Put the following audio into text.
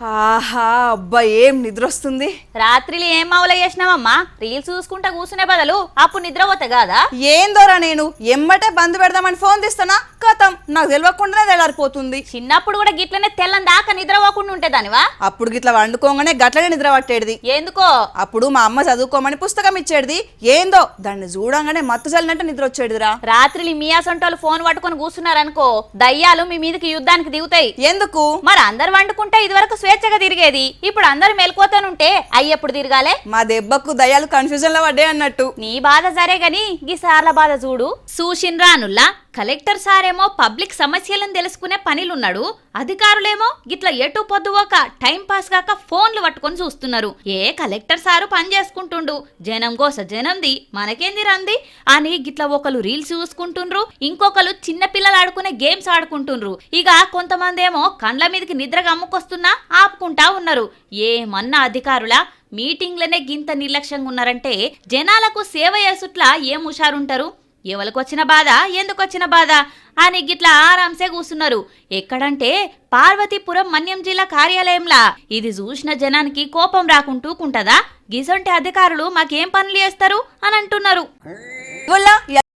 ఆహా అబ్బా ఏం నిద్ర వస్తుంది. రాత్రిలో ఏం మావుల చేసినావమ్మా? రీల్స్ చూసుకుంటా కూర్చునే బదులు అప్పుడు నిద్రపోతా కాదా? ఏందోరా నేను ఎమ్మటే బంద్ పెడదామని ఫోన్ తీస్తానా కథం నాకు తెలియకుండానే తెల్లారిపోతుంది. చిన్నప్పుడు కూడా గిట్లనే తెల్లని దాకా నిద్రపోకుండా ఉంటేదానివా? అప్పుడు గిట్లా వండుకోగానే గట్లనే నిద్ర పట్టేది. ఎందుకో? అప్పుడు మా అమ్మ చదువుకోమని పుస్తకం ఇచ్చేది. ఏందో దాన్ని చూడంగానే మత్తు చల్లినట్టు నిద్ర వచ్చేదిరా. రాత్రిలు మీ అసంటోళ్ళు ఫోన్ పట్టుకొని కూర్చున్నారనుకో దయ్యాలు మీ మీదకి యుద్ధానికి దిగుతాయి. ఎందుకు? మరి అందరు వండుకుంటే ఇదివరకు స్వేచ్ఛగా తిరిగేది, ఇప్పుడు అందరు మెలుకోతానుంటే అయ్యప్పుడు తిరగాలే. మా దెబ్బకు దయ్యాలు కన్ఫ్యూజన్ లో పడ్డాయి అన్నట్టు. నీ బాధ సరే గని గీ సార్ల బాధ చూడు. సూషిన్రానుల్లా కలెక్టర్ సారేమో పబ్లిక్ సమస్యలను తెలుసుకునే పనిలున్నాడు, అధికారులేమో గిట్ల ఎటు పొద్దువోక టైం పాస్ కాక ఫోన్లు పట్టుకొని చూస్తున్నారు. కలెక్టర్ సారు పని చేసుకుంటుండు, జనం కోస జనంది మనకేంది రంది అని గిట్ల ఒకరు రీల్స్ చూసుకుంటుండ్రు, ఇంకొకరు చిన్న పిల్లలు ఆడుకునే గేమ్స్ ఆడుకుంటుండ్రు. ఇక కొంతమంది ఏమో కండ్ల మీదకి నిద్ర గమ్ముకొస్తున్నా ఆపుకుంటా ఉన్నారు. ఏమన్నా అధికారులా మీటింగ్లనే గింత నిర్లక్ష్యంగా ఉన్నారంటే జనాలకు సేవ చేసుట్లా ఏం హుషారుంటారు? ఎవరికొచ్చిన బాధ ఎందుకొచ్చిన బాధ అని గిట్ల ఆరాంసే కూసున్నారు. ఎక్కడంటే పార్వతీపురం మన్యం జిల్లా కార్యాలయంలా. ఇది చూసిన జనానికి కోపం రాకుంటూకుంటదా? గిసొంటి అధికారులు మాకేం పనులు చేస్తారు అని అంటున్నారు.